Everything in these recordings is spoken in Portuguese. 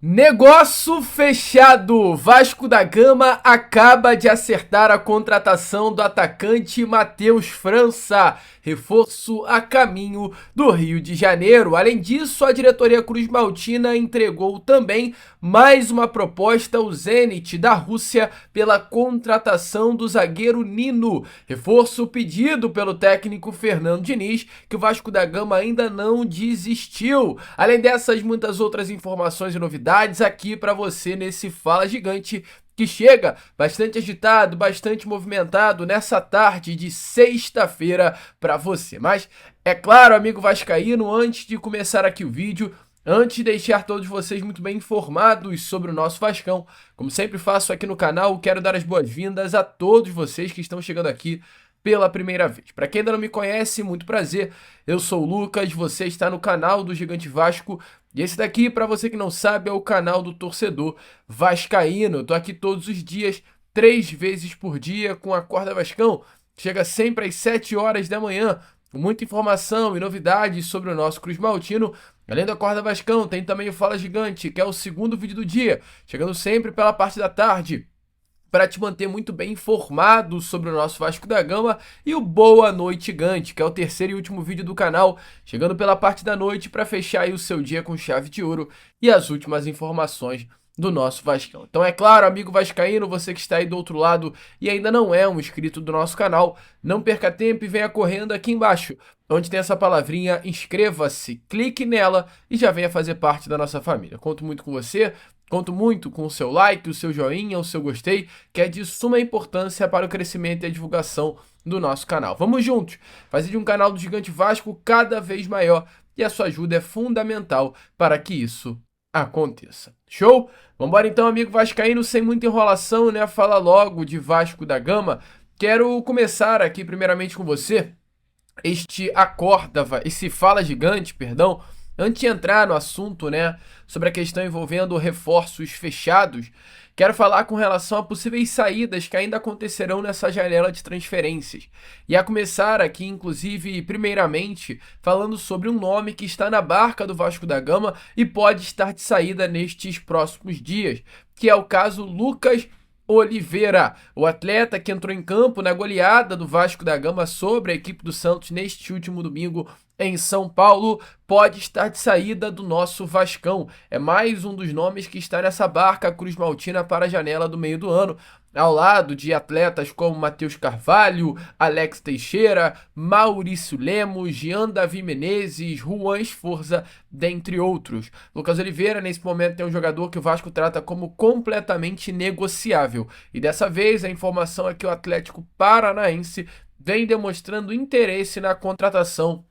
Negócio fechado! Vasco da Gama acaba de acertar a contratação do atacante Matheus França, reforço a caminho do Rio de Janeiro. Além disso, a diretoria cruzmaltina entregou também mais uma proposta ao Zenit da Rússia pela contratação do zagueiro Nino, reforço pedido pelo técnico Fernando Diniz, que o Vasco da Gama ainda não desistiu. Além dessas, muitas outras informações e novidades aqui para você nesse Fala Gigante, que chega bastante agitado, bastante movimentado nessa tarde de sexta-feira para você. Mas é claro, amigo vascaíno, antes de começar aqui o vídeo, antes de deixar todos vocês muito bem informados sobre o nosso Vascão, como sempre faço aqui no canal, quero dar as boas-vindas a todos vocês que estão chegando aqui pela primeira vez. Para quem ainda não me conhece, muito prazer, eu sou o Lucas, você está no canal do Gigante Vasco, e esse daqui, para você que não sabe, é o canal do torcedor vascaíno. Eu tô aqui todos os dias, 3 vezes por dia, com a Acorda Vascão, chega sempre às 7 horas da manhã, com muita informação e novidades sobre o nosso cruzmaltino. Além do Acorda Vascão, tem também o Fala Gigante, que é o segundo vídeo do dia, chegando sempre pela parte da tarde, para te manter muito bem informado sobre o nosso Vasco da Gama, e o Boa Noite Gigante, que é o terceiro e último vídeo do canal, chegando pela parte da noite para fechar aí o seu dia com chave de ouro e as últimas informações do nosso Vascão. Então é claro, amigo vascaíno, você que está aí do outro lado e ainda não é um inscrito do nosso canal, não perca tempo e venha correndo aqui embaixo, onde tem essa palavrinha inscreva-se, clique nela e já venha fazer parte da nossa família. Conto muito com você. Conto muito com o seu like, o seu joinha, o seu gostei, que é de suma importância para o crescimento e a divulgação do nosso canal. Vamos juntos, fazer de um canal do Gigante Vasco cada vez maior, e a sua ajuda é fundamental para que isso aconteça. Show? Vambora então, amigo vascaíno, sem muita enrolação, né? Fala logo de Vasco da Gama. Quero começar aqui primeiramente com você, esse Fala Gigante, perdão, antes de entrar no assunto, né, sobre a questão envolvendo reforços fechados, quero falar com relação a possíveis saídas que ainda acontecerão nessa janela de transferências. E a começar aqui, inclusive, primeiramente, falando sobre um nome que está na barca do Vasco da Gama e pode estar de saída nestes próximos dias, que é o caso Lucas Oliveira, o atleta que entrou em campo na goleada do Vasco da Gama sobre a equipe do Santos neste último domingo em São Paulo, pode estar de saída do nosso Vascão. É mais um dos nomes que está nessa barca cruzmaltina para a janela do meio do ano, ao lado de atletas como Matheus Carvalho, Alex Teixeira, Maurício Lemos, Jean Davi Menezes, Juan Esforza, dentre outros. Lucas Oliveira, nesse momento, é um jogador que o Vasco trata como completamente negociável. E dessa vez, a informação é que o Atlético Paranaense vem demonstrando interesse na contratação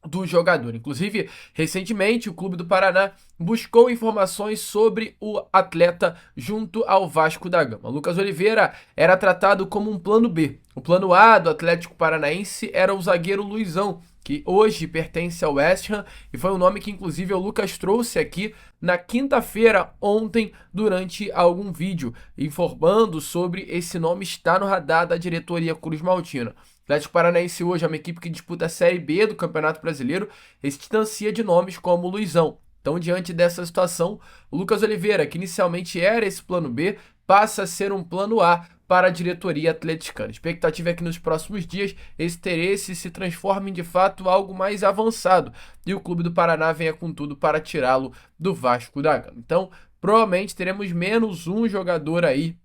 do jogador. Inclusive, recentemente, o Clube do Paraná buscou informações sobre o atleta junto ao Vasco da Gama. Lucas Oliveira era tratado como um plano B. O plano A do Atlético Paranaense era o zagueiro Luizão, que hoje pertence ao West Ham, e foi um nome que inclusive o Lucas trouxe aqui na quinta-feira, ontem, durante algum vídeo, informando sobre esse nome estar no radar da diretoria cruzmaltina. O Atlético Paranaense hoje é uma equipe que disputa a Série B do Campeonato Brasileiro e se distancia de nomes como o Luizão. Então, diante dessa situação, o Lucas Oliveira, que inicialmente era esse plano B, passa a ser um plano A para a diretoria atleticana. A expectativa é que nos próximos dias esse interesse se transforme de fato em algo mais avançado e o Clube do Paraná venha com tudo para tirá-lo do Vasco da Gama. Então, provavelmente teremos menos um jogador aí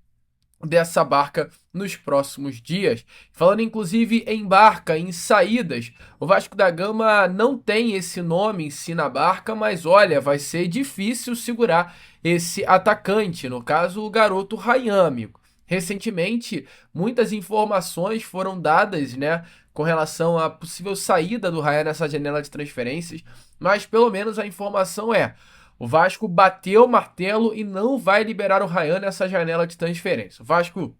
dessa barca nos próximos dias. Falando inclusive em barca, em saídas, o Vasco da Gama não tem esse nome em si na barca, mas olha, vai ser difícil segurar esse atacante, no caso o garoto Ryan, amigo. Recentemente, muitas informações foram dadas, né, com relação à possível saída do Ryan nessa janela de transferências, mas pelo menos a informação é: o Vasco bateu o martelo e não vai liberar o Ryan nessa janela de transferência. O Vasco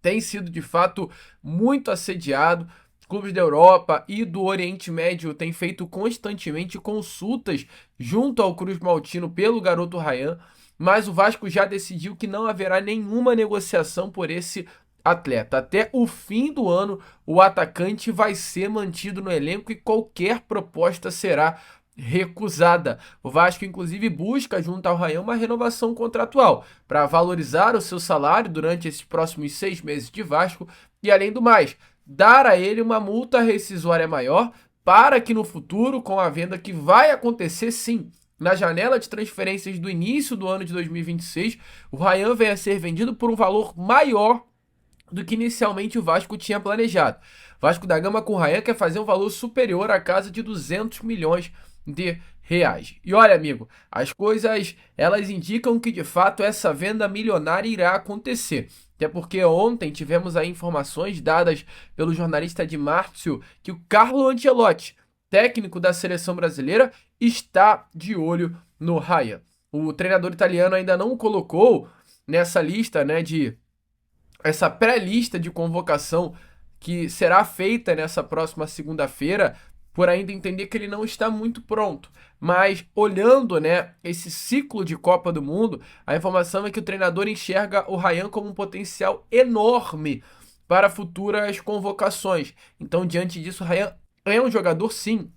tem sido, de fato, muito assediado. Clubes da Europa e do Oriente Médio têm feito constantemente consultas junto ao cruzmaltino pelo garoto Ryan, mas o Vasco já decidiu que não haverá nenhuma negociação por esse atleta. Até o fim do ano, o atacante vai ser mantido no elenco e qualquer proposta será recusada. O Vasco, inclusive, busca junto ao Ryan uma renovação contratual para valorizar o seu salário durante esses próximos 6 meses de Vasco e, além do mais, dar a ele uma multa rescisória maior para que no futuro, com a venda que vai acontecer sim, na janela de transferências do início do ano de 2026, o Ryan venha a ser vendido por um valor maior do que inicialmente o Vasco tinha planejado. Vasco da Gama com o Ryan quer fazer um valor superior à casa de 200 milhões de reais. E olha, amigo, as coisas elas indicam que de fato essa venda milionária irá acontecer. Até porque ontem tivemos aí informações dadas pelo jornalista Di Marzio que o Carlo Ancelotti, técnico da seleção brasileira, está de olho no Ryan. O treinador italiano ainda não colocou nessa lista, né, de essa pré-lista de convocação que será feita nessa próxima segunda-feira, por ainda entender que ele não está muito pronto. Mas olhando, né, esse ciclo de Copa do Mundo, a informação é que o treinador enxerga o Ryan como um potencial enorme para futuras convocações. Então, diante disso, o Ryan é um jogador, sim,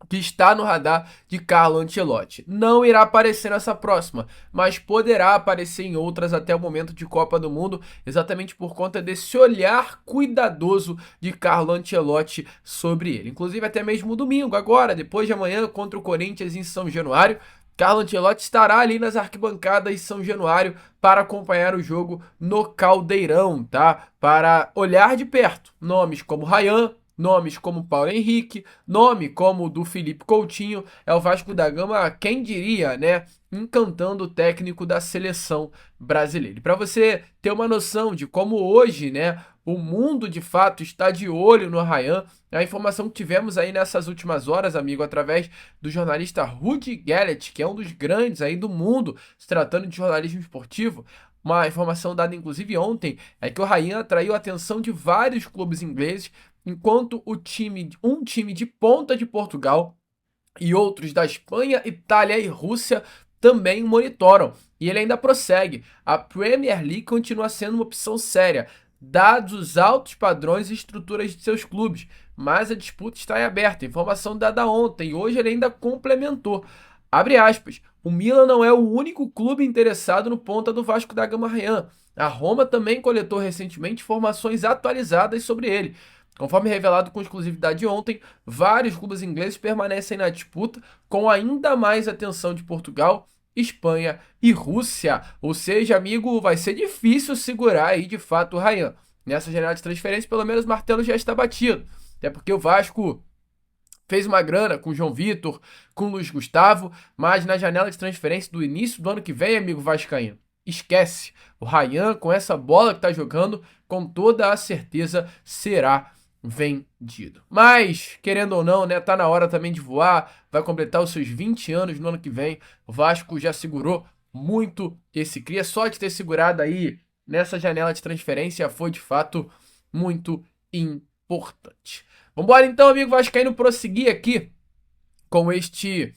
que está no radar de Carlo Ancelotti. Não irá aparecer nessa próxima, mas poderá aparecer em outras até o momento de Copa do Mundo, exatamente por conta desse olhar cuidadoso de Carlo Ancelotti sobre ele. Inclusive até mesmo domingo, agora, depois de amanhã, contra o Corinthians em São Januário, Carlo Ancelotti estará ali nas arquibancadas de São Januário para acompanhar o jogo no Caldeirão, tá? Para olhar de perto nomes como Ryan, nomes como Paulo Henrique, nome como o do Felipe Coutinho. É o Vasco da Gama, quem diria, né, encantando o técnico da seleção brasileira. Para você ter uma noção de como hoje, né, o mundo de fato está de olho no Ryan, a informação que tivemos aí nessas últimas horas, amigo, através do jornalista Rudi Gellert, que é um dos grandes aí do mundo, se tratando de jornalismo esportivo. Uma informação dada inclusive ontem é que o Ryan atraiu a atenção de vários clubes ingleses, enquanto um time de ponta de Portugal e outros da Espanha, Itália e Rússia também o monitoram. E ele ainda prossegue. A Premier League continua sendo uma opção séria, dados os altos padrões e estruturas de seus clubes, mas a disputa está em aberto. Informação dada ontem, e hoje ele ainda complementou. Abre aspas, o Milan não é o único clube interessado no ponta do Vasco da Gama Ryan. A Roma também coletou recentemente informações atualizadas sobre ele. Conforme revelado com exclusividade ontem, vários clubes ingleses permanecem na disputa, com ainda mais atenção de Portugal, Espanha e Rússia. Ou seja, amigo, vai ser difícil segurar aí de fato o Ryan. Nessa janela de transferência, pelo menos o martelo já está batido. Até porque o Vasco fez uma grana com o João Vitor, com o Luiz Gustavo, mas na janela de transferência do início do ano que vem, amigo vascaíno, esquece. O Ryan, com essa bola que está jogando, com toda a certeza será vendido. Mas, querendo ou não, né, tá na hora também de voar, vai completar os seus 20 anos no ano que vem. O Vasco já segurou muito esse cria, só de ter segurado aí nessa janela de transferência foi de fato muito importante. Vambora então, amigo vascaíno, prosseguir aqui com este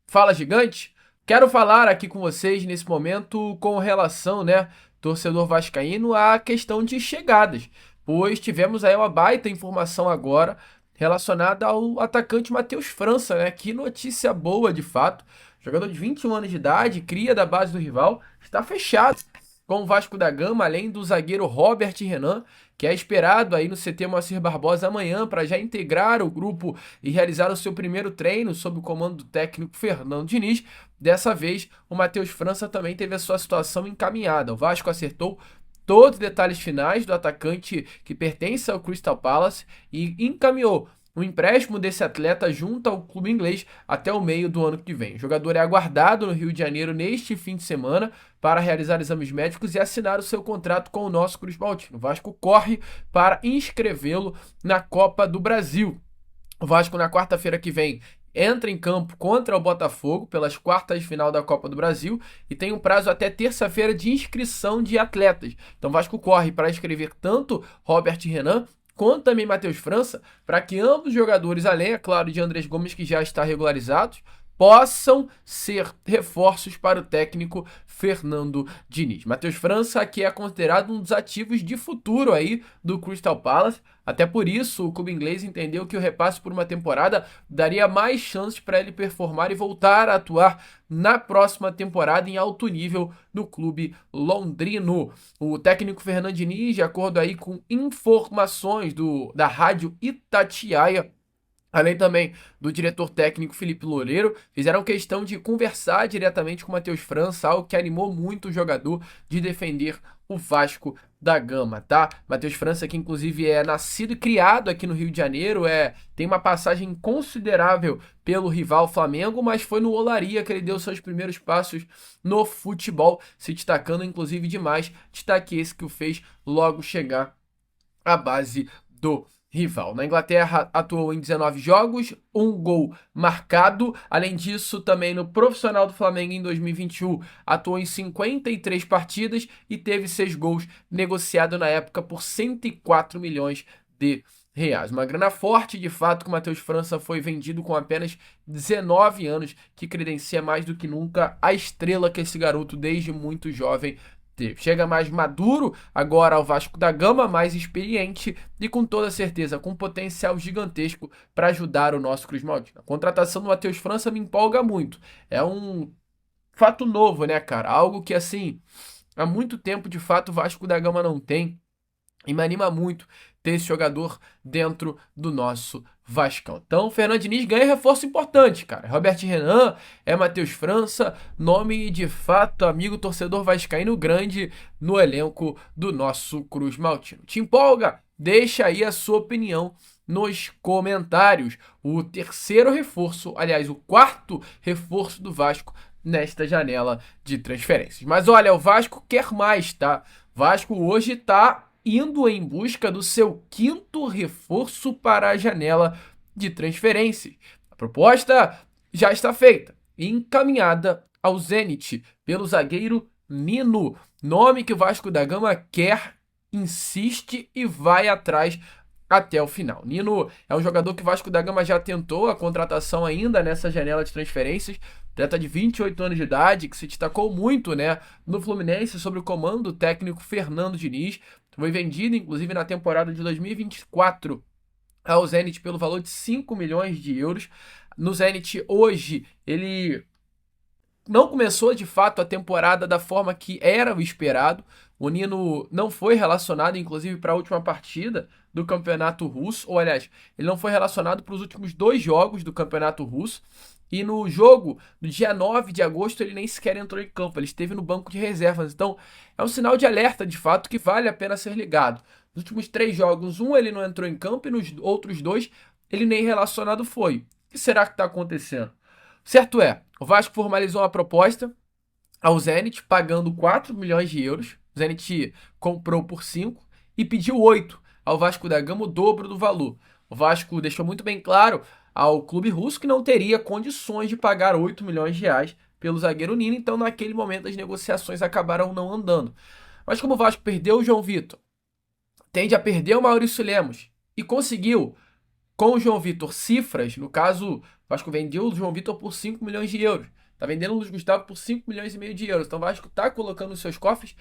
Fala Gigante. Quero falar aqui com vocês nesse momento com relação, né, torcedor vascaíno, à questão de chegadas, pois tivemos aí uma baita informação agora relacionada ao atacante Matheus França, né? Que notícia boa de fato. Jogador de 21 anos de idade, cria da base do rival, está fechado com o Vasco da Gama, além do zagueiro Robert Renan, que é esperado aí no CT Moacir Barbosa amanhã para já integrar o grupo e realizar o seu primeiro treino sob o comando do técnico Fernando Diniz. Dessa vez, o Matheus França também teve a sua situação encaminhada. O Vasco acertou todos os detalhes finais do atacante que pertence ao Crystal Palace e encaminhou o empréstimo desse atleta junto ao clube inglês até o meio do ano que vem. O jogador é aguardado no Rio de Janeiro neste fim de semana para realizar exames médicos e assinar o seu contrato com o nosso Cruz Maltino. O Vasco corre para inscrevê-lo na Copa do Brasil. O Vasco na quarta-feira que vem entra em campo contra o Botafogo pelas quartas de final da Copa do Brasil e tem um prazo até terça-feira de inscrição de atletas. Então o Vasco corre para inscrever tanto Robert Renan quanto também Matheus França, para que ambos os jogadores, além, é claro, de Andrés Gomes, que já está regularizado, possam ser reforços para o técnico Fernando Diniz. Matheus França, que é considerado um dos ativos de futuro aí do Crystal Palace, até por isso o clube inglês entendeu que o repasse por uma temporada daria mais chances para ele performar e voltar a atuar na próxima temporada em alto nível no clube londrino. O técnico Fernando Diniz, de acordo aí com informações da rádio Itatiaia, além também do diretor técnico Felipe Loureiro, fizeram questão de conversar diretamente com o Matheus França, algo que animou muito o jogador de defender o Vasco da Gama, tá? Matheus França, que inclusive é nascido e criado aqui no Rio de Janeiro, tem uma passagem considerável pelo rival Flamengo, mas foi no Olaria que ele deu seus primeiros passos no futebol, se destacando inclusive demais, destaque esse que o fez logo chegar à base do rival. Na Inglaterra atuou em 19 jogos, um gol marcado. Além disso, também no profissional do Flamengo em 2021, atuou em 53 partidas e teve 6 gols, negociado na época por 104 milhões de reais. Uma grana forte, de fato, que o Matheus França foi vendido com apenas 19 anos, que credencia mais do que nunca a estrela que esse garoto, desde muito jovem, chega mais maduro agora ao Vasco da Gama, mais experiente e com toda certeza com potencial gigantesco para ajudar o nosso Cruz Maltino. A contratação do Matheus França me empolga muito. É um fato novo, né, cara? Algo que, assim, há muito tempo, de fato, o Vasco da Gama não tem. E me anima muito ter esse jogador dentro do nosso Vascão. Então, o Fernando Diniz ganha reforço importante, cara. Robert Renan, Matheus França, nome de fato, amigo torcedor vascaíno grande no elenco do nosso Cruz Maltino. Te empolga? Deixa aí a sua opinião nos comentários. O terceiro reforço, aliás, o quarto reforço do Vasco nesta janela de transferências. Mas olha, o Vasco quer mais, tá? O Vasco hoje tá indo em busca do seu quinto reforço para a janela de transferências. A proposta já está feita e encaminhada ao Zenit pelo zagueiro Nino, nome que o Vasco da Gama quer, insiste e vai atrás até o final. Nino é um jogador que o Vasco da Gama já tentou a contratação ainda nessa janela de transferências, atleta de 28 anos de idade, que se destacou muito, né, no Fluminense sob o comando do técnico Fernando Diniz. Foi vendido, inclusive, na temporada de 2024 ao Zenit pelo valor de 5 milhões de euros. No Zenit, hoje, ele não começou, de fato, a temporada da forma que era o esperado. O Nino não foi relacionado, inclusive, para a última partida do Campeonato Russo. Ou, aliás, ele não foi relacionado para os últimos 2 jogos do Campeonato Russo. E no jogo do dia 9 de agosto ele nem sequer entrou em campo, ele esteve no banco de reservas. Então é um sinal de alerta, de fato, que vale a pena ser ligado. Nos últimos 3 jogos, ele não entrou em campo e nos outros 2 ele nem relacionado foi. O que será que está acontecendo? Certo é, o Vasco formalizou uma proposta ao Zenit, pagando 4 milhões de euros. O Zenit comprou por 5 e pediu 8 ao Vasco da Gama, o dobro do valor. O Vasco deixou muito bem claro ao clube russo que não teria condições de pagar 8 milhões de reais pelo zagueiro Nino, então naquele momento as negociações acabaram não andando. Mas como o Vasco perdeu o João Vitor, tende a perder o Maurício Lemos e conseguiu com o João Vitor cifras, no caso, o Vasco vendeu o João Vitor por 5 milhões de euros, tá vendendo o Luiz Gustavo por 5 milhões e meio de euros, então o Vasco tá colocando nos seus cofres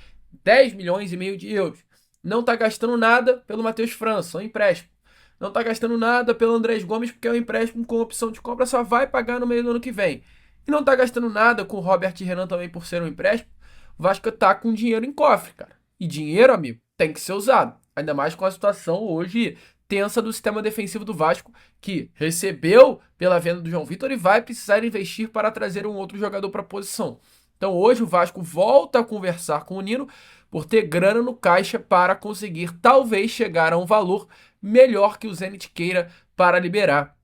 10 milhões e meio de euros. Não tá gastando nada pelo Matheus França, um empréstimo. Não tá gastando nada pelo Andrés Gomes, porque é um empréstimo com opção de compra, só vai pagar no meio do ano que vem. E não tá gastando nada com o Robert Renan também por ser um empréstimo. O Vasco tá com dinheiro em cofre, cara. E dinheiro, amigo, tem que ser usado. Ainda mais com a situação hoje tensa do sistema defensivo do Vasco, que recebeu pela venda do João Vitor e vai precisar investir para trazer um outro jogador para a posição. Então hoje o Vasco volta a conversar com o Nino por ter grana no caixa para conseguir talvez chegar a um valor melhor que o Zenit queira para liberar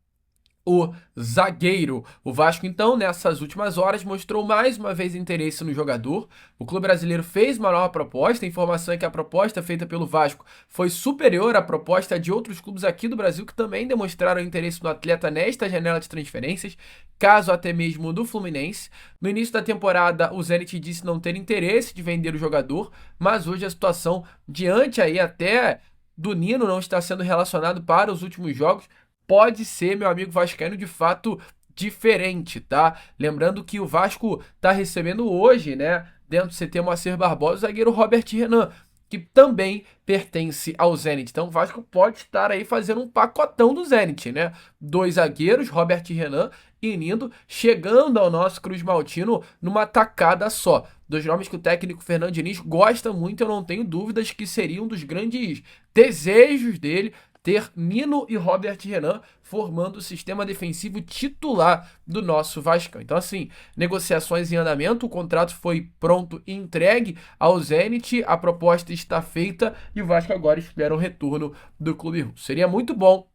o zagueiro. O Vasco, então, nessas últimas horas, mostrou mais uma vez interesse no jogador. O clube brasileiro fez uma nova proposta. A informação é que a proposta feita pelo Vasco foi superior à proposta de outros clubes aqui do Brasil que também demonstraram interesse no atleta nesta janela de transferências, caso até mesmo do Fluminense. No início da temporada, o Zenit disse não ter interesse de vender o jogador, mas hoje a situação, diante aí até do Nino não estar sendo relacionado para os últimos jogos, pode ser, meu amigo vascaíno, de fato diferente, tá? Lembrando que o Vasco tá recebendo hoje, né, dentro do CT Moacir Barbosa, o zagueiro Robert Renan, que também pertence ao Zenit. Então o Vasco pode estar aí fazendo um pacotão do Zenit, né? 2 zagueiros, Robert Renan e Nino, chegando ao nosso Cruz Maltino numa tacada só. 2 nomes que o técnico Fernando Diniz gosta muito, eu não tenho dúvidas que seriam um dos grandes desejos dele ter Nino e Robert Renan formando o sistema defensivo titular do nosso Vascão. Então, assim, negociações em andamento, o contrato foi pronto e entregue ao Zenit, a proposta está feita e o Vasco agora espera o retorno do clube russo. Seria muito bom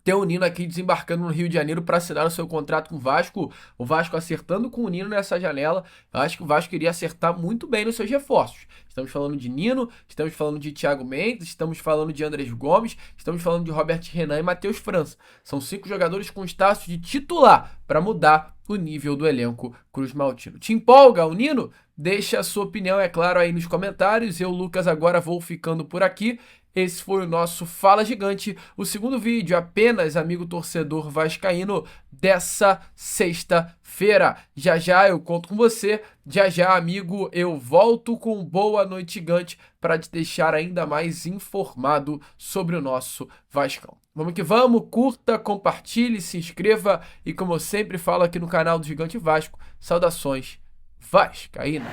ter o Nino aqui desembarcando no Rio de Janeiro para assinar o seu contrato com o Vasco acertando com o Nino nessa janela. Eu acho que o Vasco iria acertar muito bem nos seus reforços. Estamos falando de Nino, estamos falando de Thiago Mendes, estamos falando de Andrés Gomes, estamos falando de Robert Renan e Matheus França. São 5 jogadores com status de titular para mudar o nível do elenco Cruz Maltino. Te empolga o Nino? Deixa a sua opinião, é claro, aí nos comentários. Eu, Lucas, agora vou ficando por aqui. Esse foi o nosso Fala Gigante, o segundo vídeo apenas, amigo torcedor vascaíno, dessa sexta-feira. Já já eu conto com você, já já, amigo, eu volto com Boa Noite Gigante para te deixar ainda mais informado sobre o nosso Vascão. Vamos que vamos, curta, compartilhe, se inscreva e, como eu sempre falo aqui no canal do Gigante Vasco, saudações vascaínas.